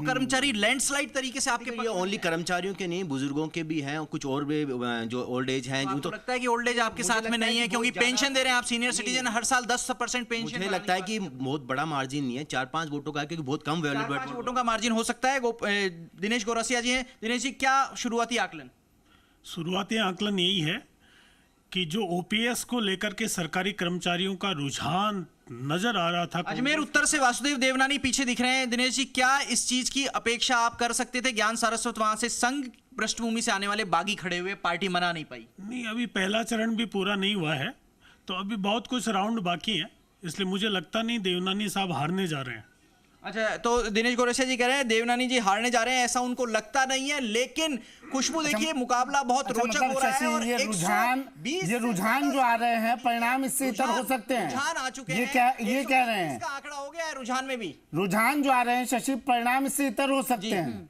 कर्मचारी लैंडस्लाइड तरीके से आपके ये ओनली कर्मचारियों के नहीं, बुजुर्गों के भी हैं और कुछ और भी जो ओल्ड एज हैं। तो लगता है कि ओल्ड एज आपके साथ में नहीं है, क्योंकि पेंशन दे रहे हैं आप सीनियर सिटीजन, हर साल 10% पेंशन। मुझे लगता है कि बहुत बड़ा मार्जिन नहीं है, 4-5 वोटों का, क्योंकि बहुत कम वोटों का मार्जिन हो सकता है। दिनेश गौरसिया जी हैं। दिनेश जी, क्या शुरुआती आकलन? शुरुआती आकलन यही है कि जो ओपीएस को लेकर के सरकारी कर्मचारियों का रुझान नजर आ रहा था। अजमेर उत्तर से वासुदेव देवनानी पीछे दिख रहे हैं। दिनेश जी, क्या इस चीज की अपेक्षा आप कर सकते थे? ज्ञान सारस्वत वहां से संघ पृष्ठभूमि से आने वाले बागी खड़े हुए, पार्टी मना नहीं पाई। नहीं, अभी पहला चरण भी पूरा नहीं हुआ है, तो अभी बहुत कुछ राउंड बाकी है, इसलिए मुझे लगता नहीं देवनानी साहब हारने जा रहे हैं। अच्छा, तो दिनेश गौरसिया जी कह रहे हैं देवनानी जी हारने जा रहे हैं, ऐसा उनको लगता नहीं है, लेकिन खुशबू देखिए मुकाबला बहुत रोचक हो रहा है। और ये रुझान जो आ रहे हैं, परिणाम इससे इतर हो सकते हैं। रुझान आ चुके हैं, ये कह रहे हैं, इसका आंकड़ा हो गया है रुझान में भी। रुझान जो आ रहे हैं शशि, परिणाम इससे इतर हो सकते हैं।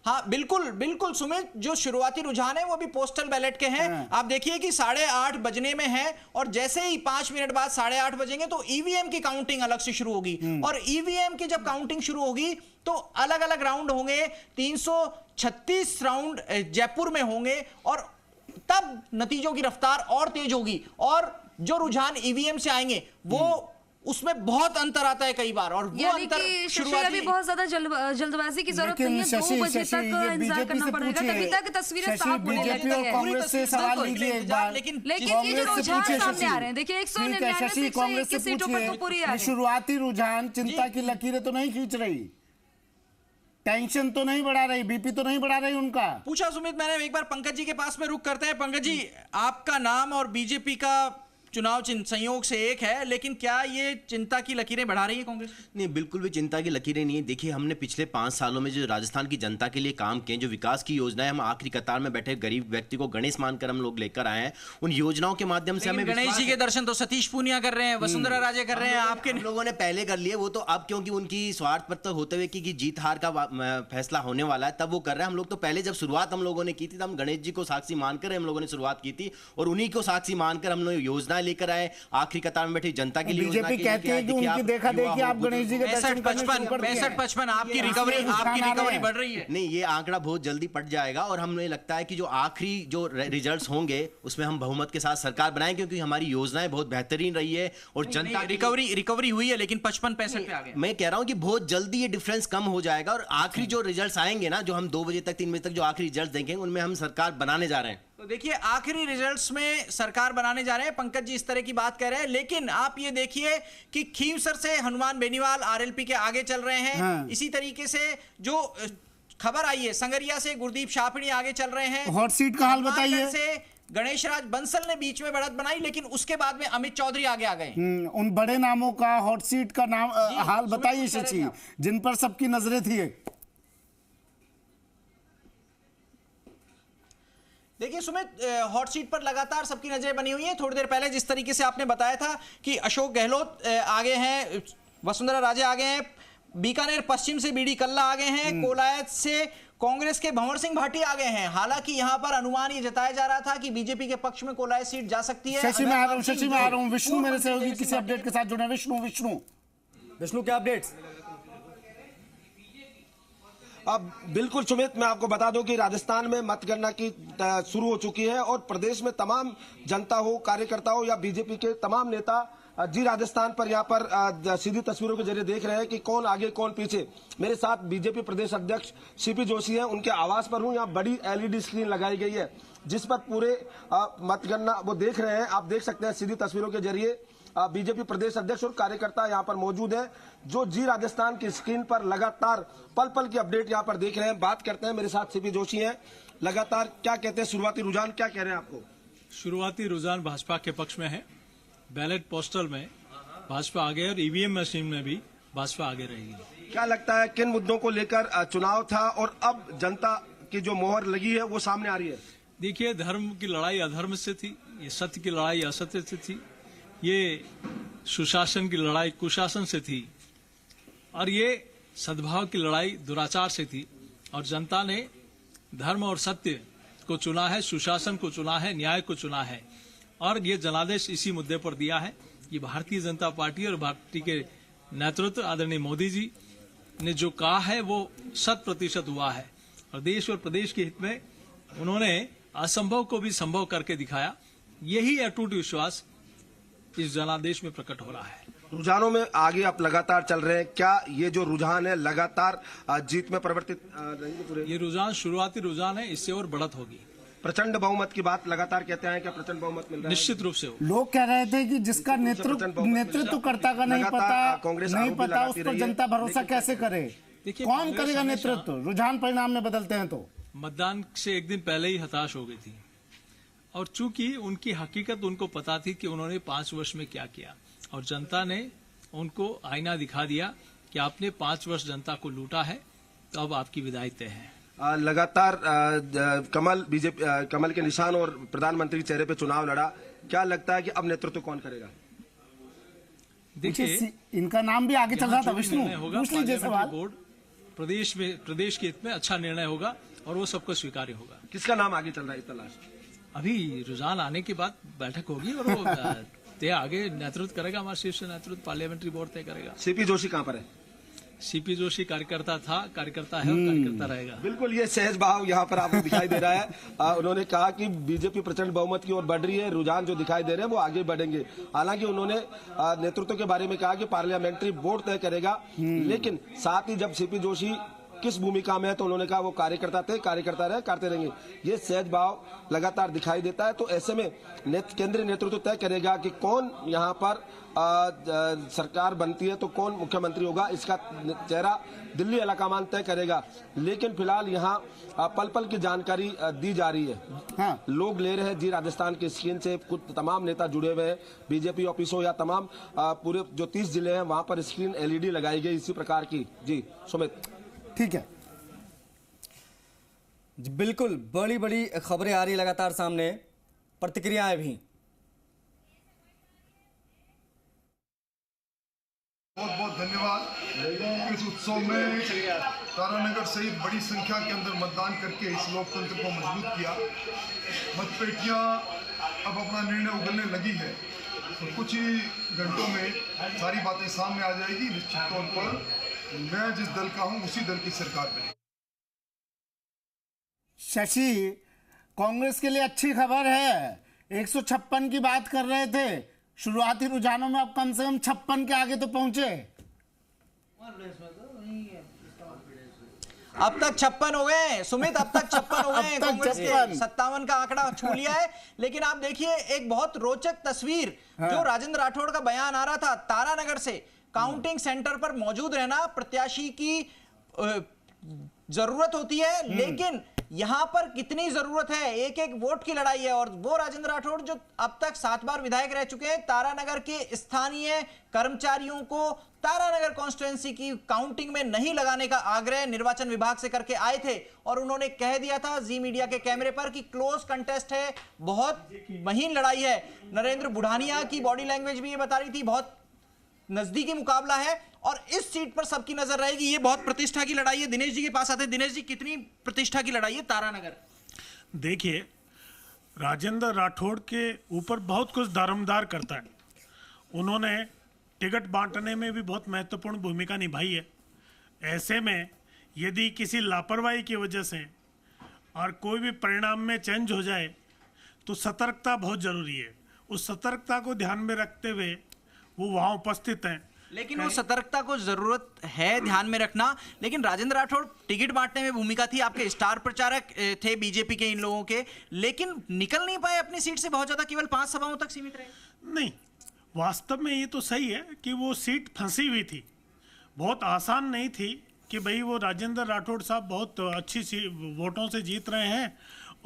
हाँ बिल्कुल बिल्कुल सुमित, जो शुरुआती रुझान है वो भी पोस्टल बैलेट के हैं। आप देखिए कि 8:30 बजने में है, और जैसे ही 5 मिनट बाद 8:30 बजेंगे तो ईवीएम की काउंटिंग अलग से शुरू होगी। और ईवीएम की जब काउंटिंग शुरू होगी तो अलग अलग राउंड होंगे, 336 राउंड जयपुर में होंगे, और तब नतीजों की रफ्तार और तेज होगी। और जो रुझान ईवीएम से आएंगे वो उसमें बहुत अंतर आता है कई बार, और वो अंतर शुरुआती बहुत ज्यादा जल्दबाजी की जरूरत नहीं है। 2 बजे तक इंतजार करना पड़ेगा, तभी तक तस्वीरें साफ होने लगती है। कांग्रेस से सवाल लीजिए एक बार। लेकिन ये जो रुझान सामने आ रहे हैं, देखिए 199 सीटों पर तो पूरी आ रही है। शुरुआती रुझान चिंता की लकीरें तो नहीं खींच रही, टेंशन तो नहीं बढ़ा रही, बीपी तो नहीं बढ़ा रही उनका। पूछा सुमित मैंने, एक बार पंकज जी के पास में रुक करते हैं। पंकज जी, आपका नाम और बीजेपी का चुनाव चिन्ह संयोग से एक है, लेकिन क्या ये चिंता की लकीरें बढ़ा रही है कांग्रेस? नहीं, बिल्कुल भी चिंता की लकीरें नहीं है। देखिए, हमने पिछले 5 सालों में जो राजस्थान की जनता के लिए काम किए, जो विकास की योजनाएं, हम आखिरी कतार में बैठे गरीब व्यक्ति को गणेश मानकर हम लोग लेकर आए हैं, उन योजनाओं के माध्यम से हमें गणेश जी के दर्शन तो सतीश पूनिया कर रहे हैं, वसुंधरा राजे कर रहे हैं, आपके लोगों ने पहले कर लिए वो तो। अब क्योंकि उनकी स्वार्थ पर होते हुए कि जीत हार का फैसला होने वाला है, तब वो कर रहे हैं। हम लोग तो पहले जब शुरुआत हम लोगों ने की थी, तब हम गणेश जी को साक्षी मानकर हम लोगों ने शुरुआत की थी, और उन्हीं को साक्षी मानकर हम लोग योजनाएं लेकर आए। आखिरी कतार में बैठी जनता के लिए बीजेपी कहती है कि उनकी देखा देखी आप गणेश जी के दर्शन 65 आपकी रिकवरी बढ़ रही है। नहीं, ये आंकड़ा बहुत जल्दी पट जाएगा, और हमें लगता है कि जो आखिरी जो रिजल्ट्स होंगे उसमें हम बहुमत के साथ सरकार बनाएं, क्योंकि हमारी योजनाएं बहुत बेहतरीन रही है और जनता रिकवरी हुई है, लेकिन 55-65 पे आ गए। मैं कह रहा हूं कि बहुत जल्दी ये डिफरेंस कम हो जाएगा, और आखिरी जो रिजल्ट्स आएंगे ना, जो हम 2 बजे तक 3 बजे तक जो आखिरी रिजल्ट देंगे, उनमें हम सरकार बनाने जा रहे हैं। तो देखिए, आखिरी रिजल्ट्स में सरकार बनाने जा रहे हैं। पंकज जी इस तरह की बात कह रहे हैं, लेकिन आप ये देखिए कि खींवसर से हनुमान बेनीवाल आरएलपी के आगे चल रहे हैं। हाँ। इसी तरीके से जो खबर आई है, संगरिया से गुरदीप शाफड़ी आगे चल रहे हैं। हॉट सीट का हाल बताइए। से गणेश राज बंसल ने बीच में बढ़त बनाई, लेकिन उसके बाद में अमित चौधरी आगे आ गए। उन बड़े नामों का हॉट सीट का नाम हाल बताइए शशि, जिन पर सबकी नजरें थी। देखिए सुमित, हॉट सीट पर लगातार सबकी नजरें बनी हुई हैं। थोड़ी देर पहले जिस तरीके से आपने बताया था कि अशोक गहलोत आगे हैं, वसुंधरा राजे आगे हैं, बीकानेर पश्चिम से बीडी कल्ला आगे हैं, कोलायत से कांग्रेस के भंवर सिंह भाटी आगे हैं। हालांकि यहां पर अनुमान ये जताया जा रहा था कि बीजेपी के पक्ष में कोलायत सीट जा सकती है। शशि में आ रहा हूं, विष्णु मेरे सहयोगी किसी अपडेट के साथ जुड़े। विष्णु क्या अपडेट्स? अब बिल्कुल सुमित, मैं आपको बता दूं कि राजस्थान में मतगणना की शुरू हो चुकी है, और प्रदेश में तमाम जनता हो, कार्यकर्ता हो या बीजेपी के तमाम नेता जी राजस्थान पर यहाँ पर सीधी तस्वीरों के जरिए देख रहे हैं कि कौन आगे कौन पीछे। मेरे साथ बीजेपी प्रदेश अध्यक्ष सीपी जोशी हैं, उनके आवास पर हूं। यहाँ बड़ी एलईडी स्क्रीन लगाई गई है जिस पर पूरे मतगणना वो देख रहे हैं। आप देख सकते हैं सीधी तस्वीरों के जरिए बीजेपी प्रदेश अध्यक्ष और कार्यकर्ता यहाँ पर मौजूद है, जो जी राजस्थान की स्क्रीन पर लगातार पल पल की अपडेट यहाँ पर देख रहे हैं। बात करते हैं, मेरे साथ सीपी जोशी हैं। लगातार क्या कहते हैं, शुरुआती रुझान क्या कह रहे हैं आपको? शुरुआती रुझान भाजपा के पक्ष में है। बैलेट पोस्टल में भाजपा आगे और ईवीएम मशीन में भी भाजपा आगे रहेगी। क्या लगता है किन मुद्दों को लेकर चुनाव था और अब जनता की जो मोहर लगी है वो सामने आ रही है? देखिए, धर्म की लड़ाई अधर्म से थी, ये सत्य की लड़ाई असत्य से थी, ये सुशासन की लड़ाई कुशासन से थी, और ये सद्भाव की लड़ाई दुराचार से थी। और जनता ने धर्म और सत्य को चुना है, सुशासन को चुना है, न्याय को चुना है, और ये जनादेश इसी मुद्दे पर दिया है। ये भारतीय जनता पार्टी और पार्टी के नेतृत्व आदरणीय मोदी जी ने जो कहा है वो 100% हुआ है और देश और प्रदेश के हित में उन्होंने असंभव को भी संभव करके दिखाया। यही अटूट विश्वास इस जनादेश में प्रकट हो रहा है। रुझानों में आगे आप लगातार चल रहे हैं, क्या ये जो रुझान है लगातार जीत में परिवर्तित रहेंगे पूरे? ये रुझान शुरुआती रुझान है, इससे और बढ़त होगी। प्रचंड बहुमत की बात लगातार कहते हैं, क्या प्रचंड बहुमत मिल रहा है? निश्चित रूप से हो। लोग कह रहे थे कि जिसका नेतृत्वकर्ता का नहीं पता उस पर जनता भरोसा कैसे करे, कौन करेगा नेतृत्व? रुझान परिणाम में बदलते हैं तो मतदान से एक दिन पहले ही हताश हो गई थी और चूंकि उनकी हकीकत उनको पता थी कि उन्होंने 5 वर्ष में क्या किया और जनता ने उनको आईना दिखा दिया कि आपने 5 वर्ष जनता को लूटा है, तो अब आपकी विदाई तय है। लगातार कमल बीजेपी कमल के निशान और प्रधानमंत्री के चेहरे पे चुनाव लड़ा, क्या लगता है कि अब नेतृत्व कौन करेगा? देखिए, इनका नाम भी आगे चल रहा था, विष्णु बोर्ड प्रदेश के हित में अच्छा निर्णय होगा और वो सबको स्वीकार्य होगा। किसका नाम आगे चल रहा है इस तलाश? अभी रुझान आने के बाद बैठक होगी और वो तय आगे नेतृत्व करेगा, हमारा शीर्ष नेतृत्व पार्लियामेंट्री बोर्ड तय करेगा। सीपी जोशी कहाँ पर है? सीपी जोशी कार्यकर्ता था, कार्यकर्ता है और कार्यकर्ता रहेगा। बिल्कुल, ये सहज भाव यहाँ पर आपको दिखाई दे रहा है। उन्होंने कहा कि बीजेपी प्रचंड बहुमत की ओर बढ़ रही है, रुझान जो दिखाई दे रहे हैं वो आगे बढ़ेंगे। हालांकि उन्होंने नेतृत्व के बारे में कहा कि पार्लियामेंट्री बोर्ड तय करेगा, लेकिन साथ ही जब सीपी जोशी किस भूमिका में है तो उन्होंने कहा वो कार्यकर्ता थे, कार्यकर्ता रहे, करते रहेंगे। ये सहज भाव लगातार दिखाई देता है। तो ऐसे में केंद्रीय नेतृत्व तय करेगा कि कौन यहाँ पर सरकार बनती है तो कौन मुख्यमंत्री होगा, इसका चेहरा दिल्ली हलाकमान तय करेगा। लेकिन फिलहाल यहाँ पल पल की जानकारी दी जा रही है। हाँ, लोग ले रहे हैं जी राजस्थान के स्क्रीन से, कुछ तमाम नेता जुड़े हुए हैं, बीजेपी ऑफिसों या तमाम पूरे जो 30 जिले हैं वहां पर स्क्रीन LED लगाई गई इसी प्रकार की। जी सुमित, ठीक है जी, बिल्कुल बड़ी बड़ी खबरें आ रही लगातार सामने, प्रतिक्रियाएं भी। बहुत बहुत धन्यवाद। इस उत्सव में तारानगर सहित बड़ी संख्या के अंदर मतदान करके इस लोकतंत्र को मजबूत किया। मतपेटियां अब अपना निर्णय उगलने लगी है, तो कुछ ही घंटों में सारी बातें सामने आ जाएगी। निश्चित तौर पर मैं जिस दल का हूं उसी दल की सरकार बनेगी। शशि, कांग्रेस के लिए अच्छी खबर है, 156 की बात कर रहे थे, शुरुआती रुझानों में अब कम से कम 56 के आगे तो पहुंचे। अब तक 56 हो गए सुमित, अब तक 56 हो गए। कांग्रेस के 57 का आंकड़ा छू लिया है। लेकिन आप देखिए एक बहुत रोचक तस्वीर, जो राजेंद्र राठौड़ का बयान आ रहा था तारानगर से, काउंटिंग सेंटर पर मौजूद रहना प्रत्याशी की जरूरत होती है, लेकिन यहां पर कितनी जरूरत है, एक एक वोट की लड़ाई है। और वो राजेंद्र राठौड़ जो अब तक 7 बार विधायक रह चुके हैं, तारानगर के स्थानीय कर्मचारियों को तारानगर कॉन्स्टिट्यूएंसी की काउंटिंग में नहीं लगाने का आग्रह निर्वाचन विभाग से करके आए थे और उन्होंने कह दिया था जी मीडिया के कैमरे पर कि क्लोज कंटेस्ट है, बहुत महीन लड़ाई है। नरेंद्र बुढ़ानिया की बॉडी लैंग्वेज भी ये बता रही थी बहुत नजदीकी मुकाबला है और इस सीट पर सबकी नजर रहेगी। ये बहुत प्रतिष्ठा की लड़ाई है। दिनेश जी के पास आते हैं। दिनेश जी, कितनी प्रतिष्ठा की लड़ाई है तारानगर? देखिए, राजेंद्र राठौड़ के ऊपर बहुत कुछ दारोमदार करता है। उन्होंने टिकट बांटने में भी बहुत महत्वपूर्ण भूमिका निभाई है। ऐसे में यदि किसी लापरवाही की वजह से और कोई भी परिणाम में चेंज हो जाए तो सतर्कता बहुत जरूरी है। उस सतर्कता को ध्यान में रखते हुए वो वहां उपस्थित हैं। लेकिन वो सतर्कता को जरूरत है ध्यान में रखना, लेकिन राजेंद्र राठौड़ टिकट बांटने में भूमिका थी, आपके स्टार प्रचारक थे बीजेपी के इन लोगों के, लेकिन निकल नहीं पाए अपनी सीट से बहुत ज्यादा, केवल 5 सभाओं तक सीमित रहे। नहीं, वास्तव में ये तो सही है कि वो सीट फंसी हुई थी, बहुत आसान नहीं थी कि भाई वो राजेंद्र राठौड़ साहब बहुत अच्छी वोटों से जीत रहे हैं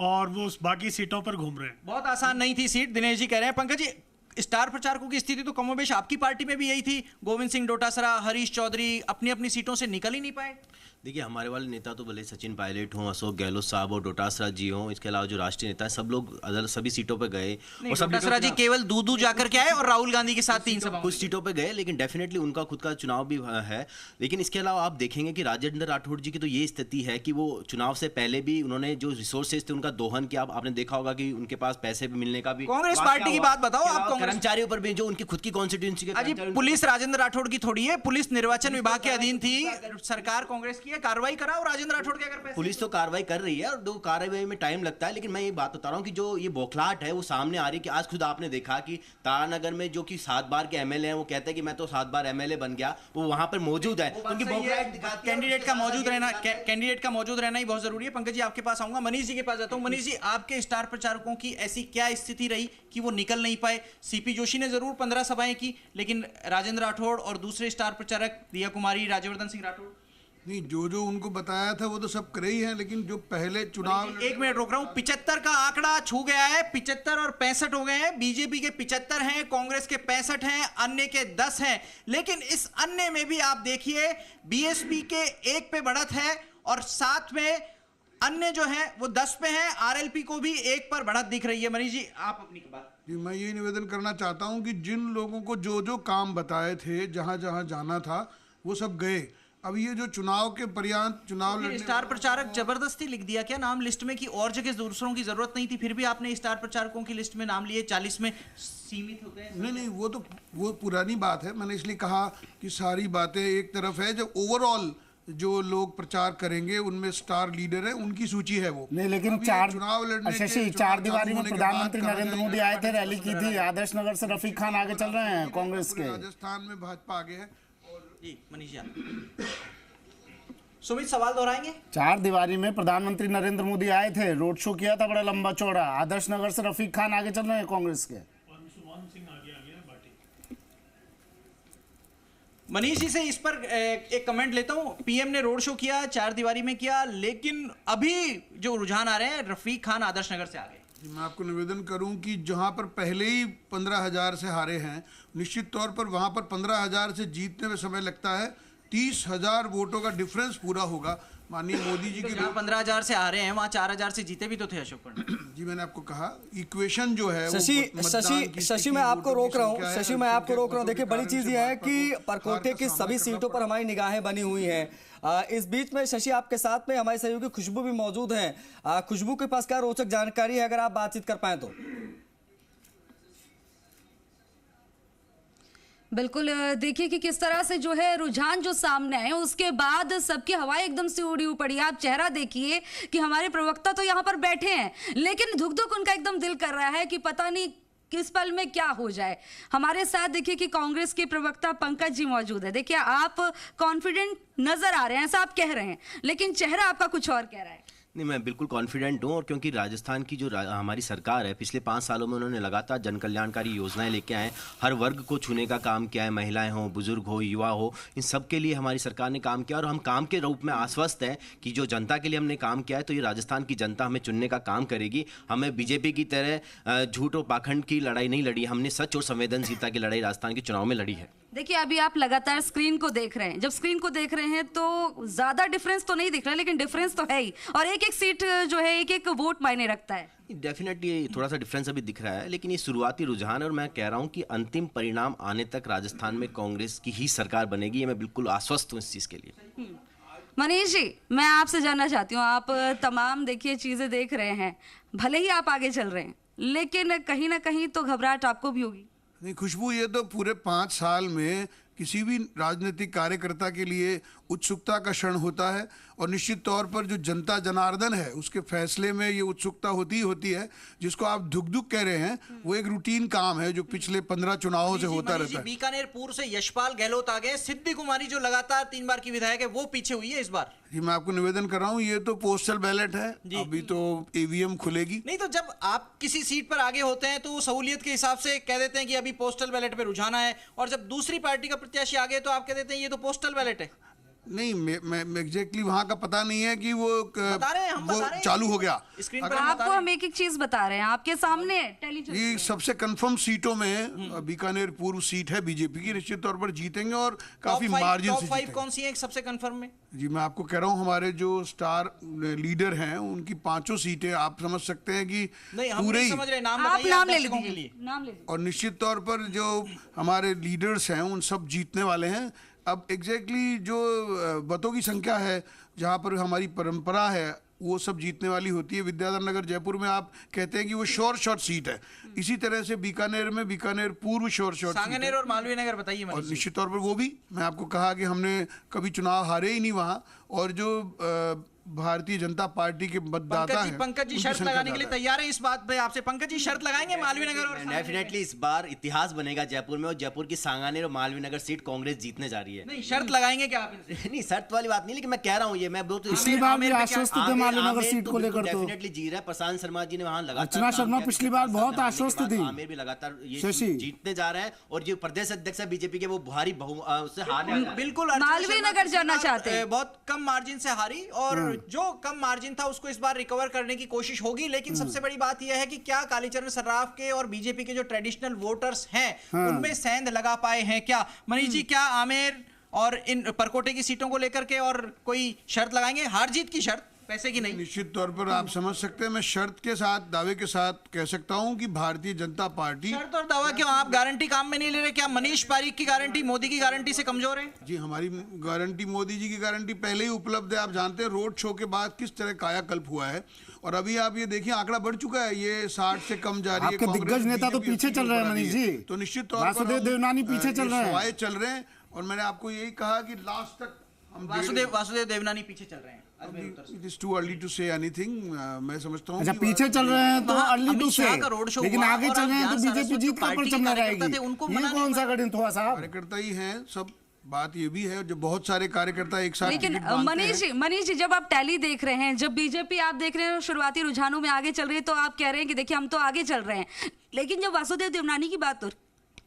और वो बाकी सीटों पर घूम रहे हैं। बहुत आसान नहीं थी सीट, दिनेश जी कह रहे हैं। पंकज जी, स्टार प्रचारकों की स्थिति तो कमोबेश आपकी पार्टी में भी यही थी। गोविंद सिंह डोटासरा, हरीश चौधरी अपनी अपनी सीटों से निकल ही नहीं पाए। देखिए, हमारे वाले नेता तो भले सचिन पायलट हों, अशोक गहलोत साहब और डोटासरा जी हों, इसके अलावा जो राष्ट्रीय नेता है सब लोग सभी सीटों पे गए। और डोटासरा जी केवल दूदू जाकर के आए और राहुल गांधी के साथ 3 सभा कुछ सीटों पे गए, लेकिन डेफिनेटली उनका खुद का चुनाव भी है। लेकिन इसके अलावा आप देखेंगे कि राजेंद्र राठौड़ जी की तो ये स्थिति है कि वो चुनाव से पहले भी उन्होंने जो रिसोर्सेज थे उनका दोहन किया। आपने देखा होगा कि उनके पास पैसे भी मिलने का भी। कांग्रेस पार्टी की बात बताओ आप। कर्मचारियों पर भी जो उनकी खुद की कॉन्स्टिट्यूंसी के अजी पुलिस राजेंद्र राठौड़ की थोड़ी है, पुलिस निर्वाचन विभाग के अधीन थी, सरकार कांग्रेस की है, कार्रवाई कराओ राजेंद्र राठौड़ के अगर पैसे। पुलिस तो कार्रवाई कर रही है और दो कार्रवाई में टाइम लगता है, लेकिन मैं ये बात बता रहा हूँ कि जो ये बौखलाहट है वो सामने आ रही है कि आज खुद आपने देखा कि तारानगर में जो कि 7 बार के एमएलए हैं वो कहते हैं कि मैं तो 7 बार एमएलए बन गया, वो वहां पर मौजूद है। उनकी कैंडिडेट का मौजूद रहना ही बहुत जरूरी है। पंकज जी आपके पास आऊंगा, मनीष जी के पास जाता हूं। मनीष जी, आपके स्टार प्रचारकों की ऐसी क्या स्थिति रही कि वो निकल नहीं पाए? सीपी जोशी ने जरूर 15 सभाएं की, लेकिन राजेंद्र राठौड़ और दूसरे स्टार प्रचारक दिया कुमारी, राज्यवर्धन सिंह राठौड़ नहीं, जो उनको बताया था वो तो सब करे ही हैं, लेकिन जो पहले चुनाव, एक मिनट रोक रहा हूं, 75 का आंकड़ा छू गया है, 75 और 65 हो गए हैं। बीजेपी के 75 हैं, कांग्रेस के 65 हैं, अन्य के 10 हैं। लेकिन इस अन्य में भी आप देखिए बीएसपी के 1 पे बढ़त है और साथ में अन्य जो है वो 10 पे हैं। आरएलपी को भी 1 पर बढ़त दिख रही है। मनीष जी आप अपनी बात। जी, मैं ये निवेदन करना चाहता हूं कि जिन लोगों को जो काम बताए थे, जहां जाना था वो सब गए। अब ये जो चुनाव के पर्याप्त चुनाव लड़ने, स्टार प्रचारक जबरदस्ती लिख दिया क्या नाम लिस्ट में कि और जगह दूसरों की जरूरत नहीं थी, फिर भी आपने स्टार प्रचारकों की लिस्ट में नाम लिए? 40 में सीमित होते हैं? नहीं, वो पुरानी बात है। मैंने इसलिए कहा कि सारी बातें एक तरफ है, जब ओवरऑल जो लोग प्रचार करेंगे उनमें स्टार लीडर है, उनकी सूची है वो। नहीं, लेकिन चुनाव लड़ने शशि, 4 दीवारी में प्रधानमंत्री नरेंद्र मोदी आए थे, रैली की थी। आदर्श नगर से रफीक खान आगे चल रहे हैं कांग्रेस के। राजस्थान में भाजपा आगे है। जी मनीष जी, सुमित सवाल दोहराएंगे? 4 दीवारी में प्रधानमंत्री नरेंद्र मोदी आए थे, रोड शो किया था बड़ा लंबा चौड़ा। आदर्श नगर से रफीक खान आगे चल रहे हैं कांग्रेस के। मनीष जी से इस पर एक कमेंट लेता हूं। पीएम ने रोड शो किया, 4 दीवारी में किया, लेकिन अभी जो रुझान आ रहे हैं रफीक खान आदर्श नगर से आगे। मैं आपको निवेदन करूं कि जहां पर पहले ही 15,000 से हारे हैं, निश्चित तौर पर वहां पर 15,000 से जीतने में समय लगता है। 30,000 वोटों का डिफरेंस पूरा होगा। माननीय मोदी जी तो के 15,000 से हारे हैं, वहां 4,000 से जीते भी तो थे अशोक पंडित जी। मैंने आपको कहा इक्वेशन जो है शशि मैं आपको रोक रहा हूँ। देखिए बड़ी चीज यह है कि परकोटे की सभी सीटों पर हमारी निगाहें बनी हुई हैं। इस बीच में शशि आपके साथ में हमारे सहयोगी खुशबू भी मौजूद हैं। खुशबू के पास क्या रोचक जानकारी है, अगर आप बातचीत कर पाए तो? बिल्कुल, देखिए कि किस तरह से जो है रुझान जो सामने आए उसके बाद सबकी हवाएं एकदम से उड़ी पड़ी। आप चेहरा देखिए कि हमारे प्रवक्ता तो यहाँ पर बैठे हैं, लेकिन धुक धुक उनका एकदम दिल कर रहा है कि पता नहीं किस पल में क्या हो जाए। हमारे साथ देखिए कि कांग्रेस के प्रवक्ता पंकज जी मौजूद है। देखिए आप कॉन्फिडेंट नजर आ रहे हैं, ऐसा आप कह रहे हैं, लेकिन चेहरा आपका कुछ और कह रहा है। नहीं, मैं बिल्कुल कॉन्फिडेंट हूँ, और क्योंकि राजस्थान की जो हमारी सरकार है पिछले 5 सालों में उन्होंने लगातार जन कल्याणकारी योजनाएं लेके आए, हर वर्ग को छूने का काम किया है, महिलाएं हो, बुजुर्ग हो, युवा हो, इन सब के लिए हमारी सरकार ने काम किया। और हम काम के रूप में आश्वस्त हैं कि जो जनता के लिए हमने काम किया है तो ये राजस्थान की जनता हमें चुनने का काम करेगी। हमें बीजेपी की तरह झूठ और पाखंड की लड़ाई नहीं लड़ी, हमने सच और संवेदनशीलता की लड़ाई राजस्थान के चुनाव में लड़ी है। देखिए अभी आप लगातार स्क्रीन को देख रहे हैं, जब स्क्रीन को देख रहे हैं तो ज्यादा डिफरेंस तो नहीं दिख रहा, लेकिन डिफरेंस तो है ही, और एक एक सीट जो है एक एक वोट मायने रखता है। डेफिनेटली थोड़ा सा डिफरेंस अभी दिख रहा है, लेकिन ये शुरुआती रुझान है, और मैं कह रहा हूं कि अंतिम परिणाम आने तक राजस्थान में कांग्रेस की ही सरकार बनेगी। ये मैं बिल्कुल आश्वस्त हूं इस चीज के लिए। मनीष जी, मैं आपसे जानना चाहती हूँ, आप तमाम देखिए चीजें देख रहे हैं, भले ही आप आगे चल रहे हैं, लेकिन कहीं ना कहीं तो घबराहट आपको भी होगी। नहीं खुशबू, ये तो पूरे 5 साल में किसी भी राजनीतिक कार्यकर्ता के लिए उत्सुकता का क्षण होता है, और निश्चित तौर पर जो जनता जनार्दन है उसके फैसले में ये उत्सुकता होती ही होती है। जिसको आप धुक धुक कह रहे हैं वो एक रूटीन काम है जो पिछले 15 चुनावों से होता रहता है। बीकानेर पूर्व से यशपाल गहलोत आ गए, सिद्धि कुमारी जो लगातार 3 बार की विधायक है वो पीछे हुई है इस बार। जी, मैं आपको निवेदन कर रहा हूँ, ये तो पोस्टल बैलेट है, अभी तो ईवीएम खुलेगी। नहीं तो जब आप किसी सीट पर आगे होते हैं तो सहूलियत के हिसाब से कह देते हैं कि अभी पोस्टल बैलेट पे रुझाना है, और जब दूसरी पार्टी का प्रत्याशी आगे तो आप कह देते हैं ये तो पोस्टल बैलेट है। नहीं, मैं एग्जैक्टली वहां का पता नहीं है कि वो चालू हो गया। आपको हम एक एक चीज बता रहे हैं, आपके सामने ये सबसे कंफर्म सीटों में बीकानेर पूर्व सीट है बीजेपी की, निश्चित तौर पर जीतेंगे और काफी मार्जिन से जीतेंगे। टॉप 5 कौन सी है सबसे कंफर्म में? जी, मैं आपको कह रहा हूँ, हमारे जो स्टार लीडर हैं उनकी 5 सीटें आप समझ सकते हैं कि पूरे ही, आप नाम ले लीजिए। और निश्चित तौर पर जो हमारे लीडर्स हैं उन सब जीतने वाले हैं। अब एग्जैक्टली जो मतों की संख्या है, जहाँ पर हमारी परंपरा है वो सब जीतने वाली होती है। विद्याधर नगर जयपुर में आप कहते हैं कि वो श्योर शॉट सीट है, इसी तरह से बीकानेर पूर्व श्योर शॉट, सांगनेर और मालवीय नगर बताइए। और निश्चित तौर पर वो भी मैं आपको कहा कि हमने कभी चुनाव हारे ही नहीं वहाँ, और जो भारतीय जनता पार्टी के मतदाता हैं, पंकज जी शर्त लगाने के लिए तैयार है इस बात पे आपसे? पंकज जी शर्त लगाएंगे मालवीय नगर और डेफिनेटली इस बार इतिहास बनेगा जयपुर में, और जयपुर की सांगानेर और मालवीय नगर सीट कांग्रेस जीतने जा रही है। नहीं, शर्त लगाएंगे क्या आप इनसे? नहीं, शर्त वाली बात नहीं, लेकिन मैं कह रहा हूँ ये मैं पिछली बार भी आश्वस्त थे मालवीय नगर सीट को लेकर, तो डेफिनेटली जी रहा है। प्रशांत शर्मा जी ने वहाँ लगातार, अर्चना शर्मा पिछली बार बहुत आश्वस्त थी, आमिर भी लगातार ये जीतने जा रहे हैं, और जो प्रदेश अध्यक्ष है बीजेपी के वो भारी उससे हारने, बिल्कुल मालवीय नगर जाना चाहते हैं, बहुत कम मार्जिन से हारी, और जो कम मार्जिन था उसको इस बार रिकवर करने की कोशिश होगी। लेकिन सबसे बड़ी बात यह है कि क्या कालीचरण सर्राफ के और बीजेपी के जो ट्रेडिशनल वोटर्स हैं उनमें सेंध लगा पाए हैं क्या? मनीष जी, क्या आमेर और इन परकोटे की सीटों को लेकर के और कोई शर्त लगाएंगे, हार जीत की शर्त, पैसे की नहीं? निश्चित तौर पर आप समझ सकते हैं, मैं शर्त के साथ, दावे के साथ कह सकता हूं कि भारतीय जनता पार्टी। शर्त और दावा क्यों? आप गारंटी काम में नहीं ले रहे? क्या मनीष पारिक की गारंटी मोदी की गारंटी से कमजोर है? जी, हमारी गारंटी, मोदी जी की गारंटी पहले ही उपलब्ध है। आप जानते हैं रोड शो के बाद किस तरह कायाकल्प हुआ है, और अभी आप ये देखिए आंकड़ा बढ़ चुका है, ये 60 से कम जा रही है। आपके दिग्गज नेता तो पीछे चल रहे हैं मनीष जी, तो निश्चित तौर पर वासुदेव देवनानी पीछे चल रहे हैं, चल रहे हैं। और मैंने आपको यही कहा कि लास्ट तक हम वासुदेव देवनानी पीछे चल रहे हैं। It is too early to say anything. मैं समझता हूँ अच्छा, पीछे चल रहे हैं तो अर्ली टू से, लेकिन आगे चल रहे हैं तो बीजेपी जीत का परचम लहराएगी। ये कौन सा गणित हुआ साहब? कार्यकर्ता ही हैं सब, बात ये भी है जो बहुत सारे कार्यकर्ता एक साथ। लेकिन मनीष जी, जब आप टैली देख रहे हैं, जब बीजेपी आप देख रहे हैं शुरुआती रुझानों में आगे चल रही है, तो आप कह रहे हैं कि देखिए हम तो आगे चल रहे हैं, लेकिन जब वासुदेव देवनानी की बात हो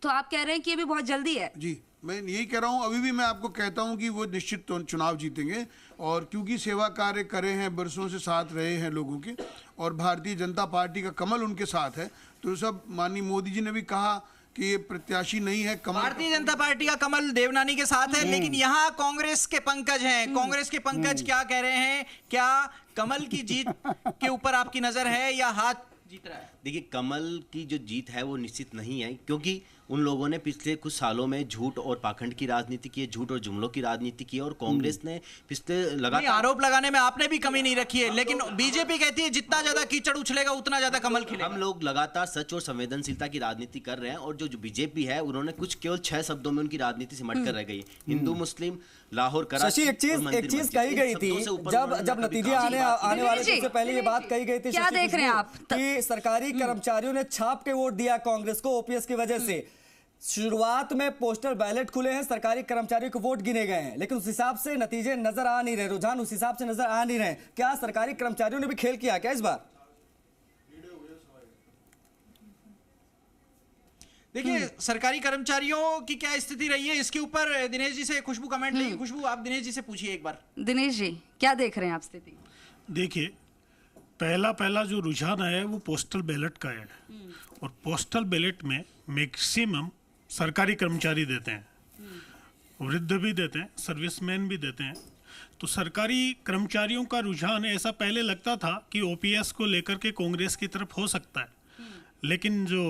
तो आप कह रहे हैं कि ये भी बहुत जल्दी है। जी, मैं यही कह रहा हूँ, अभी भी मैं आपको कहता हूँ कि वो निश्चित चुनाव जीतेंगे, और क्योंकि सेवा कार्य करे हैं, बरसों से साथ रहे हैं लोगों के, और भारतीय जनता पार्टी का कमल उनके साथ है, तो सब माननीय मोदी जी ने भी कहा कि ये प्रत्याशी नहीं है कमल। भारतीय जनता पार्टी का कमल देवनानी के साथ है, लेकिन यहाँ कांग्रेस के पंकज हैं। कांग्रेस के पंकज क्या कह रहे हैं? क्या कमल की जीत के ऊपर आपकी नजर है या हाथ जीत रहा है? देखिए, कमल की जो जीत है वो निश्चित नहीं है, क्योंकि उन लोगों ने पिछले कुछ सालों में झूठ और पाखंड की राजनीति की है, झूठ और जुमलों की राजनीति की है, और कांग्रेस ने पिछले लगातार आरोप लगाने में आपने भी कमी नहीं रखी है, लेकिन बीजेपी कहती है जितना ज्यादा कीचड़ उछलेगा उतना ज्यादा कमल खिलेगा। हम लोग लगातार सच और संवेदनशीलता की राजनीति कर रहे हैं, और जो बीजेपी है उन्होंने कुछ केवल 6 शब्दों में उनकी राजनीति सिमट कर रह गई। हिंदू मुस्लिम, लाहौर, कराची। शशि, एक चीज कही गई थी जब नतीजे आने वाले थे, पहले ये बात कही गई थी, क्या देख रहे हैं आप, कि सरकारी कर्मचारियों ने छाप के वोट दिया कांग्रेस को ओपीएस की वजह से। शुरुआत में पोस्टल बैलेट खुले हैं, सरकारी कर्मचारियों के वोट गिने गए हैं, लेकिन उस हिसाब से नतीजे नजर आ नहीं रहे, रुझान उस हिसाब से नजर आ नहीं रहे। क्या सरकारी कर्मचारियों ने भी खेल किया क्या इस बार? देखिए, सरकारी कर्मचारियों की क्या स्थिति रही है, इसके ऊपर दिनेश जी से खुशबू कमेंट लेंगे। खुशबू, आप दिनेश जी से पूछिए एक बार। दिनेश जी, क्या देख रहे हैं आप स्थिति? देखिए, पहला जो रुझान है वो पोस्टल बैलेट का है, और पोस्टल बैलेट में मैक्सिमम सरकारी कर्मचारी देते हैं, वृद्ध भी देते हैं, सर्विसमैन भी देते हैं। तो सरकारी कर्मचारियों का रुझान, ऐसा पहले लगता था कि ओपीएस को लेकर के कांग्रेस की तरफ हो सकता है, लेकिन जो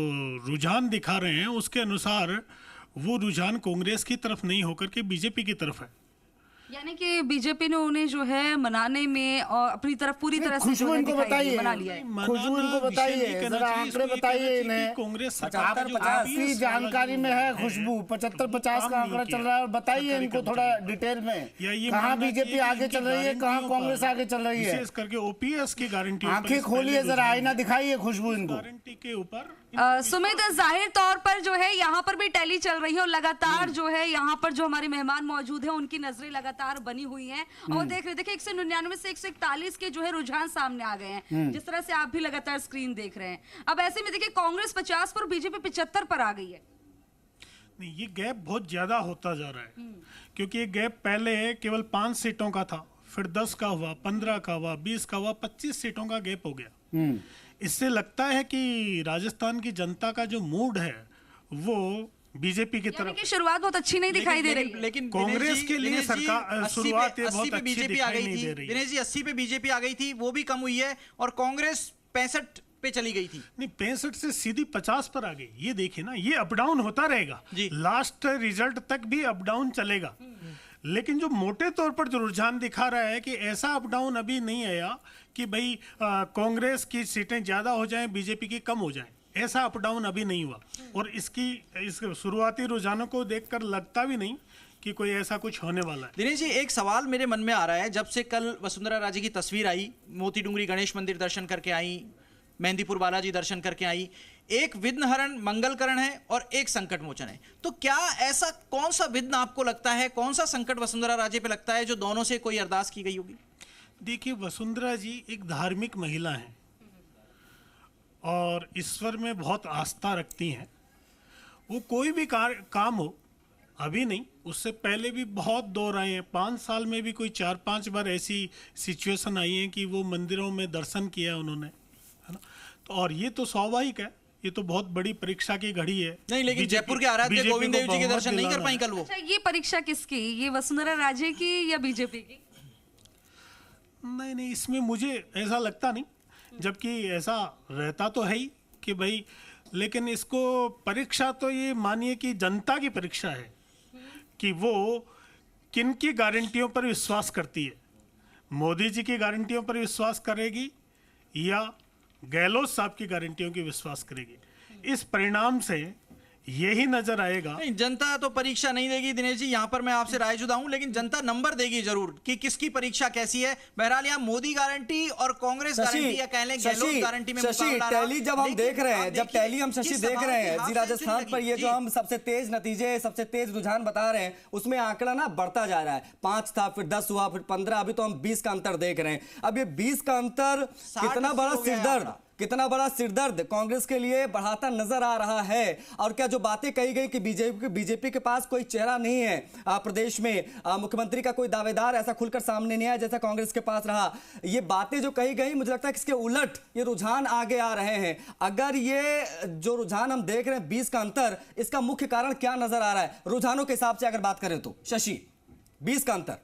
रुझान दिखा रहे हैं उसके अनुसार वो रुझान कांग्रेस की तरफ नहीं होकर के बीजेपी की तरफ है। यानी कि बीजेपी ने उन्हें जो है मनाने में और अपनी तरफ पूरी तरह से खुशबू इनको बताइए, बना लिया है। खुशबू इनको बताइए, जरा आंकड़े बताइए इन्हें। कांग्रेस आपकी जानकारी में है खुशबू, 75-50 का आंकड़ा चल रहा है, और बताइए इनको थोड़ा डिटेल में, कहाँ बीजेपी आगे चल रही है, कहाँ कांग्रेस आगे चल रही है, विशेष करके ओपीएस की गारंटी। आंखें खोलिए जरा, आईना दिखाइए खुशबू इनको। गारंटी के ऊपर सुमित, जाहिर तौर पर जो है यहाँ पर भी टैली चल रही है, और लगातार जो है यहाँ पर जो हमारे मेहमान मौजूद हैं उनकी नजरें लगातार बनी हुई हैं, और देखिए 199 से 141 के जो है रुझान सामने आ गए हैं, जिस तरह से आप भी लगातार स्क्रीन देख रहे हैं। अब ऐसे में देखिए कांग्रेस 50 पर, बीजेपी 75 पर आ गई है। नहीं, ये गैप बहुत ज्यादा होता जा रहा है, क्योंकि ये गैप पहले केवल 5 सीटों का था, फिर 10 का हुआ, 15 का हुआ, 20 का हुआ, 25 सीटों का गैप हो गया। इससे लगता है कि राजस्थान की जनता का जो मूड है वो बीजेपी की तरफ की शुरुआत बहुत अच्छी नहीं दिखाई दे रही, लेकिन कांग्रेस के लिए सरकार शुरुआत बहुत अच्छी दिखाई नहीं दे रही। दिनेश जी, 80 पे बीजेपी आ गई थी, वो भी कम हुई है, और कांग्रेस 65 पे चली गई थी। नहीं, 65 से सीधी 50 पर आ गई। ये देखिए ना, ये अप डाउन होता रहेगा, लास्ट रिजल्ट तक भी अप डाउन चलेगा, लेकिन जो मोटे तौर पर जो रुझान दिखा रहा है कि ऐसा अप डाउन अभी नहीं आया कि भाई कांग्रेस की सीटें ज़्यादा हो जाएं, बीजेपी की कम हो जाएं, ऐसा अप डाउन अभी नहीं हुआ। और इस शुरुआती रुझानों को देखकर लगता भी नहीं कि कोई ऐसा कुछ होने वाला है। दिनेश जी, एक सवाल मेरे मन में आ रहा है, जब से कल वसुंधरा राजे की तस्वीर आई, मोती डूंगरी गणेश मंदिर दर्शन करके आई, मेहंदीपुर बालाजी दर्शन करके आई, एक विघ्नहरण मंगलकरण है और एक संकट मोचन है, तो क्या ऐसा कौन सा विघ्न आपको लगता है, कौन सा संकट वसुंधरा राजे पे लगता है जो दोनों से कोई अरदास की गई होगी? देखिए, वसुंधरा जी एक धार्मिक महिला हैं और ईश्वर में बहुत आस्था रखती हैं। वो कोई भी काम हो, अभी नहीं, उससे पहले भी बहुत दौर आए हैं। 5 साल में भी कोई 4-5 बार ऐसी सिचुएशन आई है कि वो मंदिरों में दर्शन किया उन्होंने, है ना। तो और ये तो स्वाभाविक है, ये तो बहुत बड़ी परीक्षा की घड़ी है। नहीं, लेकिन जयपुर के आराध्य गोविंद देव जी के दर्शन नहीं कर पाई कल वो। अच्छा, ये परीक्षा किसकी, ये वसुंधरा राजे की या बीजेपी की? नहीं, इसमें मुझे ऐसा लगता नहीं, जबकि ऐसा रहता तो है ही कि भाई, लेकिन इसको परीक्षा तो ये मानिए कि जनता की परीक्षा है कि वो किन की गारंटियों पर विश्वास करती है। मोदी जी की गारंटियों पर विश्वास करेगी या गहलोत साहब की गारंटियों की विश्वास करेगी। इस परिणाम से यही नजर आएगा। नहीं, जनता तो परीक्षा नहीं देगी दिनेश जी, यहाँ पर मैं आपसे राय जुदा हूं, लेकिन जनता नंबर देगी जरूर कि किसकी परीक्षा कैसी है। बहरहाल यहाँ मोदी गारंटी और कांग्रेस गारंटी या कह लें गहलोत गारंटी में मुकाबला रहा। टैली जब हम देख रहे हैं, जब टैली हम शशि देख रहे हैं जी राजस्थान पर, ये जो हम सबसे तेज नतीजे, सबसे तेज रुझान बता रहे हैं, उसमें आंकड़ा ना बढ़ता जा रहा है। 5 था, फिर 10 हुआ, फिर 15, अभी तो हम 20 का अंतर देख रहे हैं। अब ये 20 का अंतर कितना बड़ा सिरदर्द कांग्रेस के लिए बढ़ाता नजर आ रहा है। और क्या जो बातें कही गई कि बीजेपी के पास कोई चेहरा नहीं है प्रदेश में, मुख्यमंत्री का कोई दावेदार ऐसा खुलकर सामने नहीं आया जैसा कांग्रेस के पास रहा, ये बातें जो कही गई, मुझे लगता है कि इसके उलट ये रुझान आगे आ रहे हैं। अगर ये जो रुझान हम देख रहे हैं 20 का अंतर, इसका मुख्य कारण क्या नजर आ रहा है रुझानों के हिसाब से अगर बात करें तो? शशि, 20 का अंतर।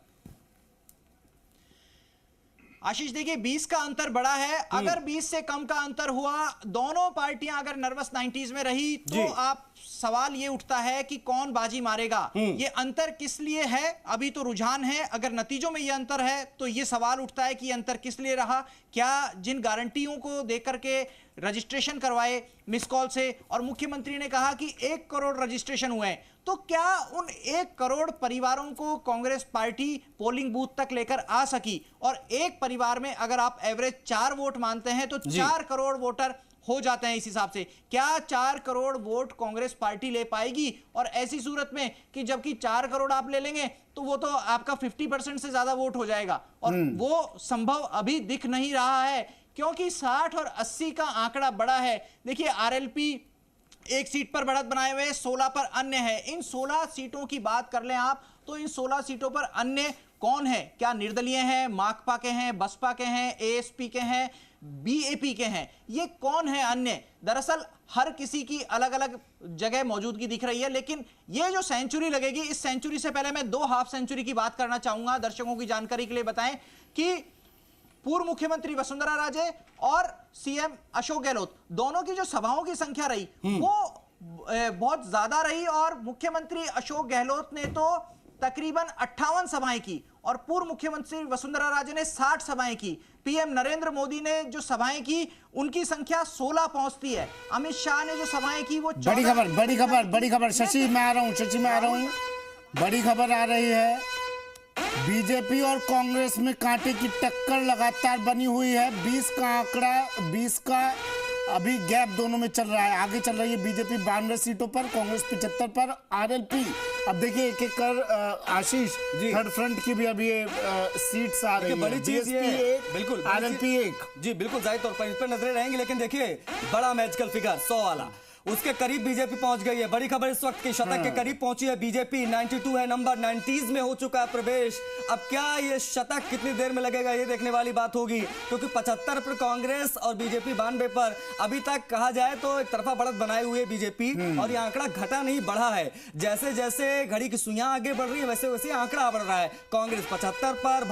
आशीष, देखिए 20 का अंतर बड़ा है। अगर 20 से कम का अंतर हुआ, दोनों पार्टियां अगर नर्वस 90s में रही, तो आप सवाल ये उठता है कि कौन बाजी मारेगा। ये अंतर किस लिए है? अभी तो रुझान है, अगर नतीजों में ये अंतर है तो ये सवाल उठता है कि ये अंतर किस लिए रहा। क्या जिन गारंटियों को देकर के रजिस्ट्रेशन करवाए मिस कॉल से, और मुख्यमंत्री ने कहा कि 1 करोड़ रजिस्ट्रेशन हुए, तो क्या उन 1 करोड़ परिवारों को कांग्रेस पार्टी पोलिंग बूथ तक लेकर आ सकी? और एक परिवार में अगर आप एवरेज 4 वोट मानते हैं तो 4 करोड़ वोटर हो जाते हैं। इस हिसाब से क्या 4 करोड़ वोट कांग्रेस पार्टी ले पाएगी? और ऐसी सूरत में कि जबकि 4 करोड़ आप ले लेंगे तो वो तो आपका 50% से ज्यादा वोट हो जाएगा, और वो संभव अभी दिख नहीं रहा है, क्योंकि 60 और 80 का आंकड़ा बड़ा है। देखिए, आरएलपी 1 सीट पर बढ़त बनाए हुए, 16 पर अन्य है। इन 16 सीटों की बात कर लें आप, तो इन 16 सीटों पर अन्य कौन है? क्या निर्दलीय हैं, माकपा के हैं, बसपा के हैं, एएसपी के हैं, बीएपी के हैं? ये कौन है अन्य? दरअसल हर किसी की अलग अलग जगह मौजूदगी दिख रही है। लेकिन ये जो सेंचुरी लगेगी, इस सेंचुरी से पहले मैं 2 हाफ सेंचुरी की बात करना चाहूंगा। दर्शकों की जानकारी के लिए बताएं कि पूर्व मुख्यमंत्री वसुंधरा राजे और सीएम अशोक गहलोत दोनों की जो सभाओं की संख्या रही वो बहुत ज्यादा रही, और मुख्यमंत्री अशोक गहलोत ने तो तकरीबन 58 सभाएं की और पूर्व मुख्यमंत्री वसुंधरा राजे ने 60 सभाएं की। पीएम नरेंद्र मोदी ने जो सभाएं की उनकी संख्या 16 पहुंचती है। अमित शाह ने जो सभाएं की वो बड़ी खबर शशि मैं आ रहा हूं। बड़ी खबर आ रही है, बीजेपी और कांग्रेस में कांटे की टक्कर लगातार बनी हुई है। 20 का आंकड़ा, 20 का अभी गैप दोनों में चल रहा है। आगे चल रही है बीजेपी 52 सीटों पर, कांग्रेस 75 पर। आरएलपी अब देखिए एक एक कर आशीष थर्ड फ्रंट की भी अभी सीट्स आ रही है। बड़ी चीज ये बिल्कुल आरएलपी 1 जी बिल्कुल जाहिर तौर पर इस पर नजरें रहेंगी, लेकिन देखिए बड़ा मैजिकल फिगर 100 वाला, उसके करीब बीजेपी पहुंच गई है। बड़ी खबर इस वक्त की शतक के करीब पहुंची है बीजेपी। 92 है नंबर, 90s में हो चुका है प्रवेश। अब क्या ये शतक कितनी देर में लगेगा ये देखने वाली बात होगी, क्योंकि 75 पर कांग्रेस और बीजेपी 92 पर अभी तक कहा जाए तो एक तरफा बढ़त बनाए हुए बीजेपी, और ये आंकड़ा घटा नहीं बढ़ा है। जैसे जैसे घड़ी की सुइयां आगे बढ़ रही है वैसे वैसे आंकड़ा बढ़ रहा है। कांग्रेस 75 पर,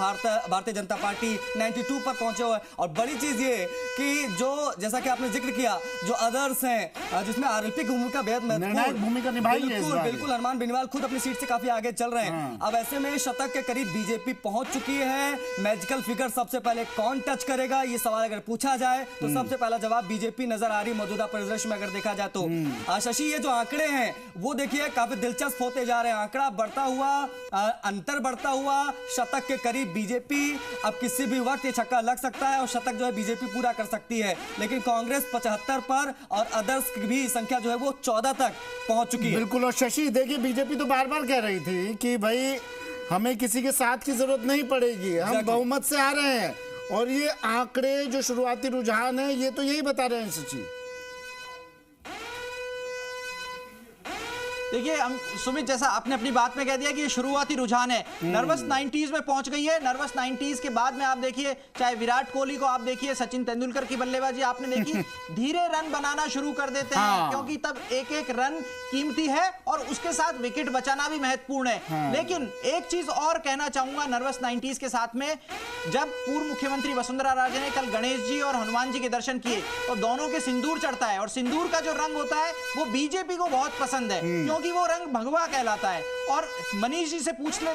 भारतीय जनता पार्टी 92 पर पहुंचे हुए। और बड़ी चीज ये कि जो जैसा कि आपने जिक्र किया, जो अदर्स हैं इसमें आरएलपी की भूमिका बेहद निर्णायक भूमिका निभाई है इस बिल्कुल बार। बिल्कुल। हनुमान बेनीवाल खुद अपनी सीट से काफी आगे चल रहे हैं। अब ऐसे में शतक के करीब बीजेपी पहुंच चुकी है। मैजिकल फिगर सबसे पहले कौन टच करेगा, ये सवाल अगर पूछा जाए तो सबसे पहला जवाब बीजेपी नजर आ रही मौजूदा परिदृश्य में अगर देखा जाए तो। शशि, ये जो आंकड़े हैं वो देखिए काफी दिलचस्प होते जा रहे हैं। आंकड़ा बढ़ता हुआ, अंतर बढ़ता हुआ, शतक के करीब बीजेपी। अब किसी भी वक्त ये छक्का लग सकता है और शतक जो है बीजेपी पूरा कर सकती है, लेकिन कांग्रेस 75 पर और अदर्स की भी संख्या जो है वो 14 तक पहुंच चुकी है। बिल्कुल। और शशि देखिए, बीजेपी तो बार बार कह रही थी कि भाई हमें किसी के साथ की जरूरत नहीं पड़ेगी, हम बहुमत से आ रहे हैं। और ये आंकड़े जो शुरुआती रुझान है ये तो यही बता रहे हैं शशि। देखिए हम सुमित, जैसा आपने अपनी बात में कह दिया कि ये शुरुआती रुझान है, नर्वस 90s में पहुंच गई है। नर्वस 90s के बाद में आप देखिए, चाहे विराट कोहली को आप देखिए, सचिन तेंदुलकर की बल्लेबाजी आपने देखी, धीरे रन बनाना शुरू कर देते हैं क्योंकि तब एक एक रन कीमती है और उसके साथ विकेट बचाना भी महत्वपूर्ण है। लेकिन एक चीज और कहना चाहूंगा नर्वस 90s के साथ में, जब पूर्व मुख्यमंत्री वसुंधरा राजे ने कल गणेश जी और हनुमान जी के दर्शन किए तो दोनों के सिंदूर चढ़ता है और सिंदूर का जो रंग होता है वो बीजेपी को बहुत पसंद है क्योंकि वो रंग भगवा कहलाता है। और मनीष जी से पूछ ले